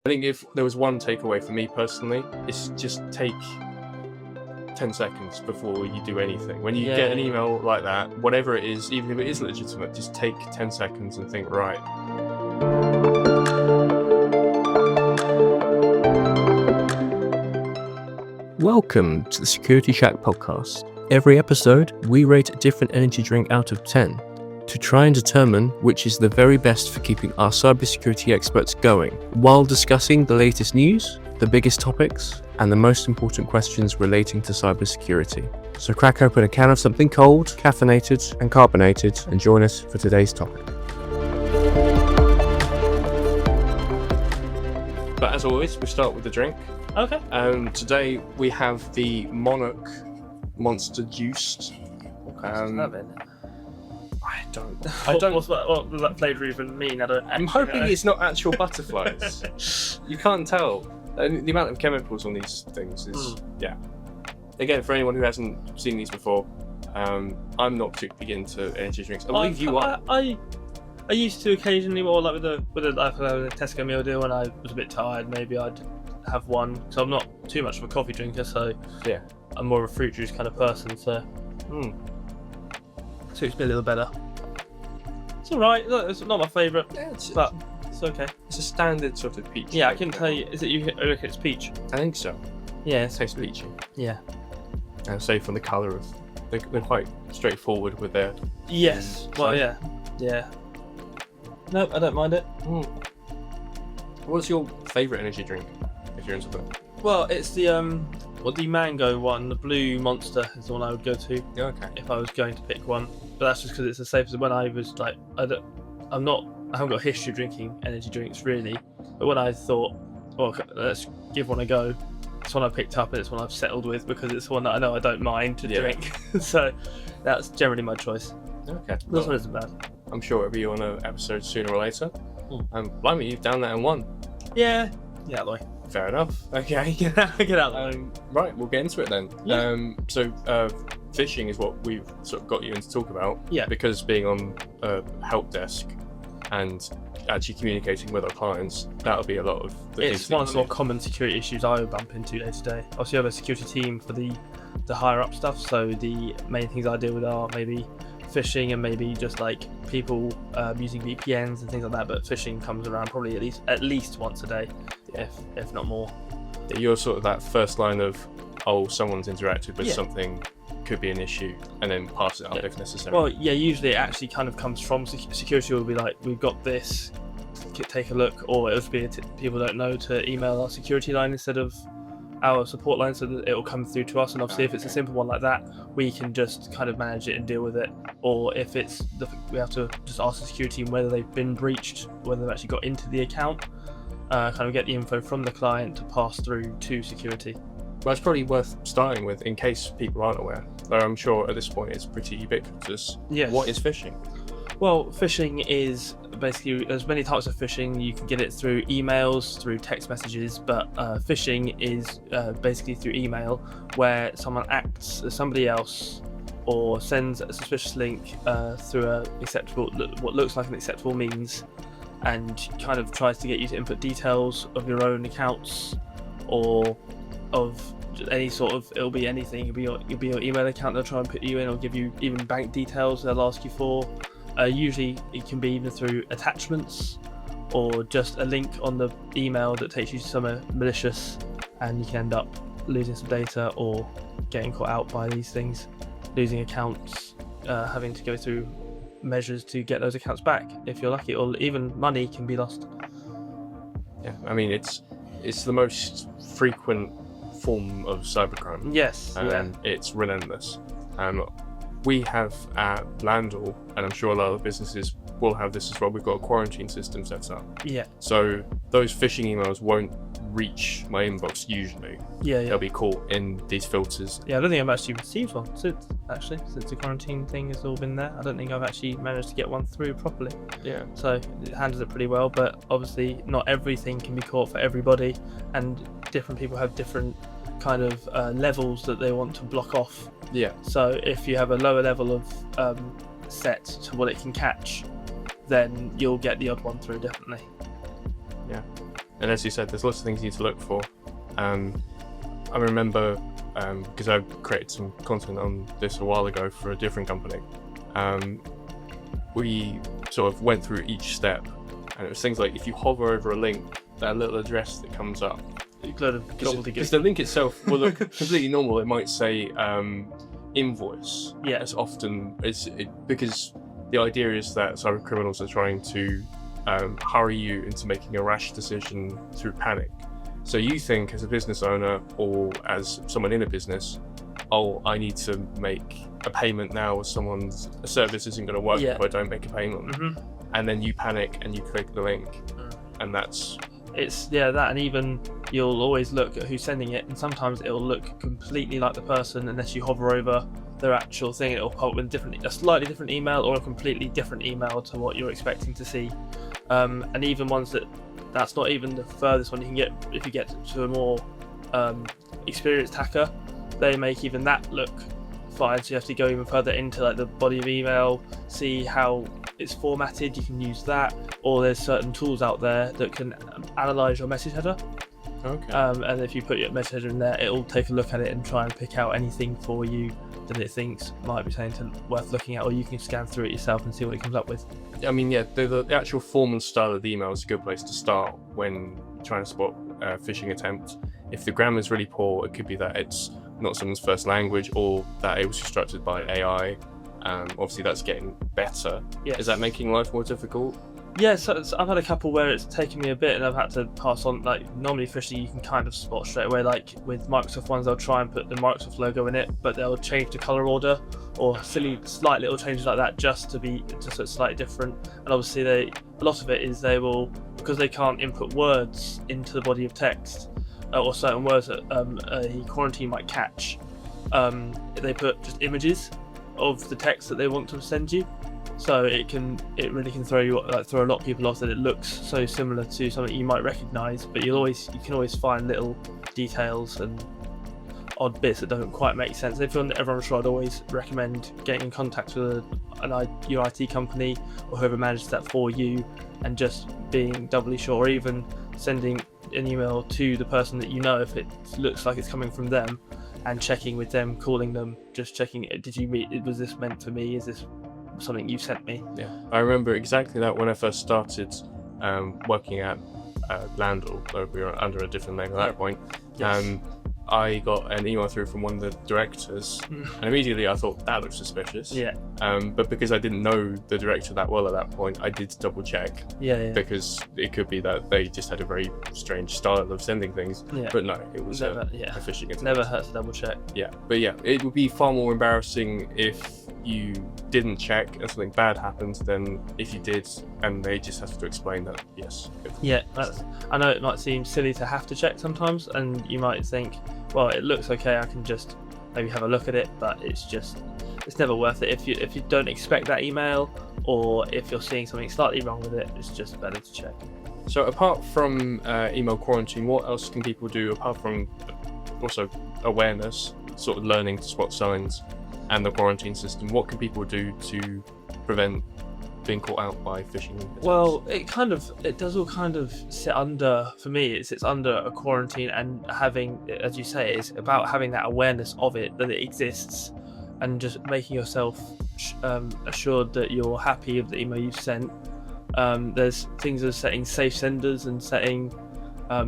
I think if there was one takeaway for me personally, it's just take 10 seconds before you do anything. When you get an email like that, whatever it is, even if it is legitimate, just take 10 seconds and think, right. Welcome to the Security Shack podcast. Every episode, we rate a different energy drink out of 10 to try and determine which is the very best for keeping our cybersecurity experts going, while discussing the latest news, the biggest topics, and the most important questions relating to cybersecurity. So crack open a can of something cold, caffeinated, and carbonated, and join us for today's topic. But as always, we start with the drink. Okay. Today we have the Monarch Monster Juiced. I don't. What does that flavour even mean? I'm hoping it's not actual butterflies. You can't tell. The amount of chemicals on these things is, yeah. Again, for anyone who hasn't seen these before, I'm not particularly big into energy drinks. I believe you are. I used to occasionally, or like with a Tesco meal deal when I was a bit tired, maybe I'd have one. So I'm not too much of a coffee drinker, so yeah, I'm more of a fruit juice kind of person. So suits me a little better. It's alright. It's not my favourite, but it's okay. It's a standard sort of peach. Yeah, I can tell you. Is it you? Look, it's peach. I think so. Yeah, it tastes peachy. Yeah. I'll say from the colour of, they're quite straightforward with their. Yes. Well, yeah. Nope, I don't mind it. What's your favourite energy drink, if you're into that? Well, it's the mango one, the blue Monster is the one I would go to. Okay. If I was going to pick one, but that's just because it's the safest. When I was like, I haven't got a history of drinking energy drinks really, but when I thought, well, let's give one a go, it's one I picked up and it's one I've settled with because it's one that I know I don't mind to drink. So that's generally my choice. Okay. This one isn't bad. I'm sure it'll be on an episode sooner or later. Blimey, you've down that in one. Yeah, that way. Fair enough. Okay. Get out there. Right, we'll get into it then. Yeah. So phishing is what we've sort of got you in to talk about. Yeah. Because being on a help desk and actually communicating with our clients, that'll be a lot of the It's one of the more common security issues I would bump into day to day. Obviously, I have a security team for the higher up stuff, so the main things I deal with are maybe phishing and maybe just like people using VPNs and things like that. But phishing comes around probably at least once a day, if not more. You're sort of that first line of, someone's interacted with something, could be an issue, and then pass it up if necessary. Well, yeah, usually it actually kind of comes from security. Will be like, we've got this, take a look, or it'll be people don't know to email our security line instead of our support line, so that it will come through to us. And obviously if it's a simple one like that, we can just kind of manage it and deal with it. Or if it's we have to just ask the security team whether they've been breached, whether they've actually got into the account, kind of get the info from the client to pass through to security. Well, it's probably worth starting with, in case people aren't aware, though I'm sure at this point it's pretty ubiquitous. Yes. What is phishing? Well, phishing is basically, there's many types of phishing. You can get it through emails, through text messages, but phishing is basically through email, where someone acts as somebody else or sends a suspicious link through what looks like an acceptable means, and kind of tries to get you to input details of your own accounts or of any sort of, it'll be anything. It'll be your email account they'll try and put you in, or give you even bank details they'll ask you for. Usually it can be either through attachments or just a link on the email that takes you to somewhere malicious, and you can end up losing some data or getting caught out by these things, losing accounts, having to go through measures to get those accounts back if you're lucky, or even money can be lost. Yeah, I mean it's the most frequent form of cybercrime. Yes, it's relentless. We have at Landall, and I'm sure a lot of businesses will have this as well, we've got a quarantine system set up. Yeah. So those phishing emails won't reach my inbox usually. Yeah. They'll be caught in these filters. Yeah, I don't think I've actually received one since the quarantine thing has all been there. I don't think I've actually managed to get one through properly. Yeah. So it handles it pretty well, but obviously not everything can be caught for everybody, and different people have different kind of levels that they want to block off. Yeah. So if you have a lower level of set to what it can catch, then you'll get the odd one through, definitely. Yeah. And as you said, there's lots of things you need to look for. I remember, because I created some content on this a while ago for a different company, we sort of went through each step, and it was things like if you hover over a link, that little address that comes up, because the link itself will look completely normal. It might say invoice. Yeah. As often because the idea is that cyber criminals are trying to hurry you into making a rash decision through panic. So you think as a business owner or as someone in a business, oh, I need to make a payment now, or a service isn't going to work if I don't make a payment. And then you panic and you click the link, and that's... that, and even you'll always look at who's sending it, and sometimes it'll look completely like the person unless you hover over their actual thing. It'll pop up with a slightly different email or a completely different email to what you're expecting to see. And even ones that's not even the furthest one you can get. If you get to a more experienced hacker, they make even that look fine, so you have to go even further into like the body of email, see how it's formatted. You can use that, or there's certain tools out there that can analyze your message header. Okay. And if you put your message header in there, it'll take a look at it and try and pick out anything for you that it thinks might be something worth looking at, or you can scan through it yourself and see what it comes up with. I mean, yeah, the actual form and style of the email is a good place to start when trying to spot a phishing attempt. If the grammar is really poor, it could be that it's not someone's first language, or that it was constructed by AI. Obviously, that's getting better. Yes. Is that making life more difficult? Yeah, so I've had a couple where it's taken me a bit and I've had to pass on. Like, normally phishing you can kind of spot straight away. Like with Microsoft ones, they'll try and put the Microsoft logo in it, but they'll change the color order or slight little changes like that just so it's slightly different. And obviously a lot of it is they will, because they can't input words into the body of text, or certain words that a quarantine might catch, they put just images of the text that they want to send you. So it really can throw a lot of people off, that it looks so similar to something you might recognise, but you can always find little details and odd bits that don't quite make sense. Everyone sure I'd always recommend getting in contact with your IT company or whoever manages that for you, and just being doubly sure, or even sending an email to the person that you know if it looks like it's coming from them, and checking with them, calling them, just checking, was this meant for me? Is this something you sent me? Yeah, I remember exactly that when I first started working at Landor, though we were under a different name at that point. Yes. I got an email through from one of the directors, and immediately I thought that looked suspicious. Yeah. But because I didn't know the director that well at that point, I did double check. Yeah. Because it could be that they just had a very strange style of sending things. Yeah. But no, it was a phishing attempt. Never hurts to double check. Yeah, but yeah, it would be far more embarrassing if you didn't check and something bad happened than if you did and they just have to explain that. Yes. Yeah, I know it might seem silly to have to check sometimes, and you might think, well, it looks okay, I can just maybe have a look at it, but it's never worth it. If you don't expect that email, or if you're seeing something slightly wrong with it, it's just better to check. So apart from email quarantine, what else can people do apart from also awareness, sort of learning to spot signs, and the quarantine system? What can people do to prevent being caught out by phishing attempts? Well, it does all kind of sit under, for me, it sits under a quarantine, and having, as you say, it's about having that awareness of it, that it exists, and just making yourself assured that you're happy with the email you've sent. There's things as setting safe senders and setting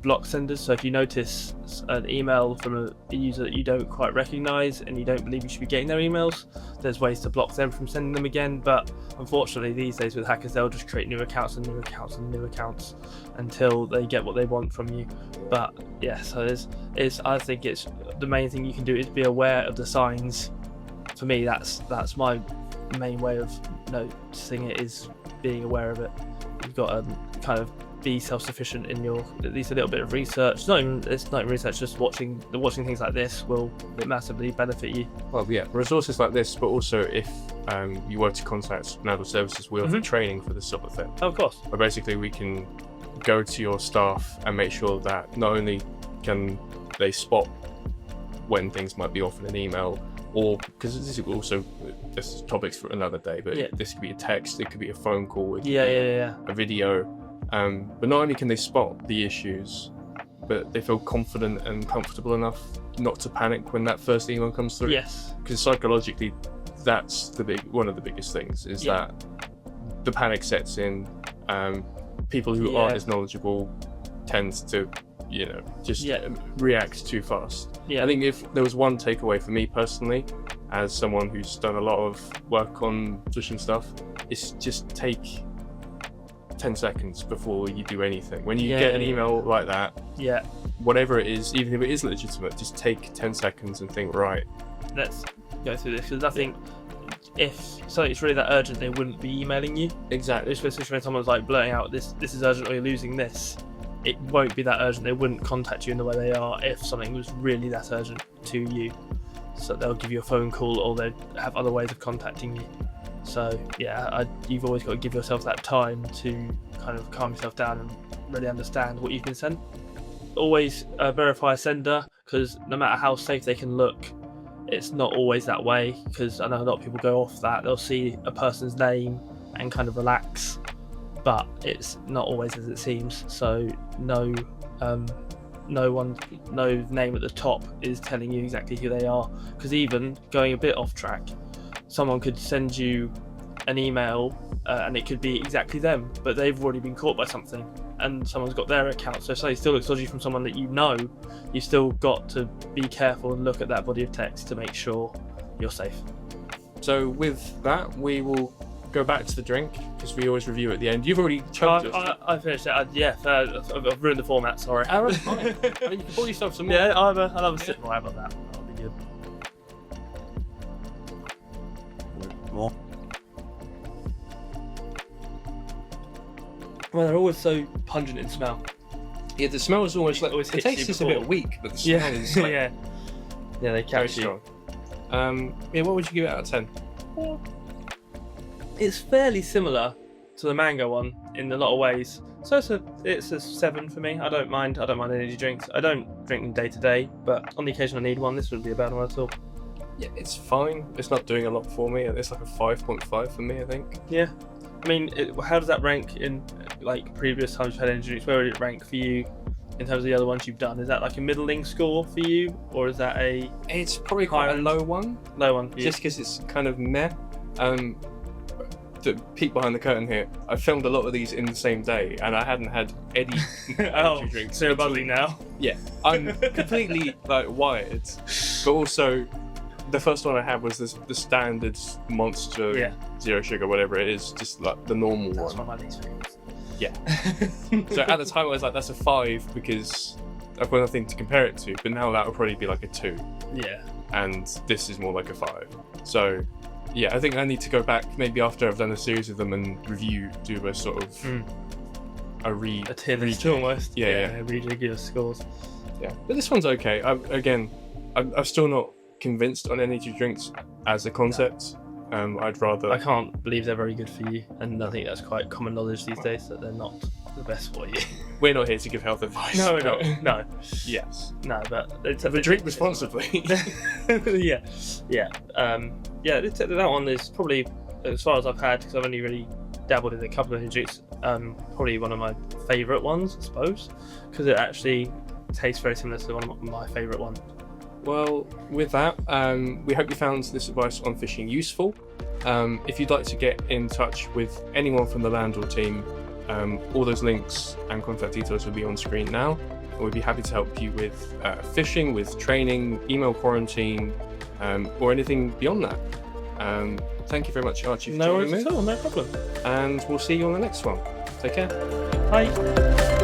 block senders. So if you notice an email from a user that you don't quite recognize and you don't believe you should be getting their emails, there's ways to block them from sending them again. But unfortunately these days with hackers, they'll just create new accounts and new accounts and new accounts until they get what they want from you. But yeah, so I think it's the main thing you can do is be aware of the signs. For me, that's my main way of noticing it, is being aware of it. You've got to kind of be self-sufficient in at least a little bit of research. It's not even research, just watching things like this will massively benefit you. Well, yeah, resources like this, but also if you were to contact Landor Services, we offer training for this sort of thing. Oh, of course. Where basically we can go to your staff and make sure that not only can they spot when things might be off in an email, or because this is also topics for another day, but this could be a text, it could be a phone call, it could be a video. But not only can they spot the issues, but they feel confident and comfortable enough not to panic when that first email comes through. Yes. Because psychologically, that's one of the biggest things is that the panic sets in. People who aren't as knowledgeable tend to, just react too fast. Yeah. I think if there was one takeaway for me personally, as someone who's done a lot of work on phishing stuff, is just take 10 seconds before you do anything. When you get an email like that, whatever it is, even if it is legitimate, just take 10 seconds and think, right, let's go through this, because I think if something's really that urgent, they wouldn't be emailing you. Exactly. Especially when someone's like blurting out, this is urgent or you're losing this, it won't be that urgent. They wouldn't contact you in the way they are if something was really that urgent to you. So they'll give you a phone call, or they have other ways of contacting you. So you've always got to give yourself that time to kind of calm yourself down and really understand what you've been sent. Always verify a sender, because no matter how safe they can look, it's not always that way, because I know a lot of people go off that. They'll see a person's name and kind of relax, but it's not always as it seems. So no name at the top is telling you exactly who they are, because even going a bit off track, someone could send you an email and it could be exactly them, but they've already been caught by something and someone's got their account. So if something still looks dodgy from someone that you know, you've still got to be careful and look at that body of text to make sure you're safe. So with that, we will go back to the drink, because we always review at the end. You've already chugged I finished it. I've ruined the format, sorry. I mean, you can pour yourself some more. Yeah, I'll have a sip more. How about that? That'll be good. More. Well, they're always so pungent in smell. Yeah, the smell is almost like... always the hits taste you is a before. bit weak, but the smell is like yeah, they very catch you. strong. What would you give it out of 10? It's fairly similar to the mango one in a lot of ways. So it's a 7 for me. I don't mind energy drinks. I don't drink them day to day, but on the occasion I need one, this wouldn't be a bad one at all. Yeah, it's fine. It's not doing a lot for me. It's like a 5.5 for me, I think. Yeah. I mean, how does that rank in like previous times you've had energy drinks? Where would it rank for you in terms of the other ones you've done? Is that like a middling score for you, or is that a... It's probably quite a low one. Low one for you. Just because it's kind of meh. To peek behind the curtain here, I filmed a lot of these in the same day, and I hadn't had any energy drinks. So you're buzzing now? Yeah, I'm completely like wired, but also the first one I had was the standard Monster Zero Sugar, whatever it is, just like the normal That's one. one of my least favourites. Yeah. So at the time I was like, that's a 5 because I've got nothing to compare it to, but now that would probably be like a 2. Yeah. And this is more like a 5. So yeah, I think I need to go back maybe after I've done a series of them and do a sort of a tier list almost. Yeah. Rejig your scores. Yeah, but this one's okay. I'm still not convinced on energy drinks as a concept. I'd rather... I can't believe they're very good for you, and I think that's quite common knowledge these days that they're not the best for you. We're not here to give health advice. No, we're not. No. Yes. No, but drink responsibly. Yeah. That one is probably, as far as I've had, because I've only really dabbled in a couple of drinks, probably one of my favourite ones, I suppose, because it actually tastes very similar to one of my favourite ones. Well, with that, we hope you found this advice on phishing useful. If you'd like to get in touch with anyone from the Landor team, all those links and contact details will be on screen now. We'd be happy to help you with phishing, with training, email quarantine, or anything beyond that. Thank you very much, Archie, for joining me. No worries at all, no problem. And we'll see you on the next one. Take care. Bye.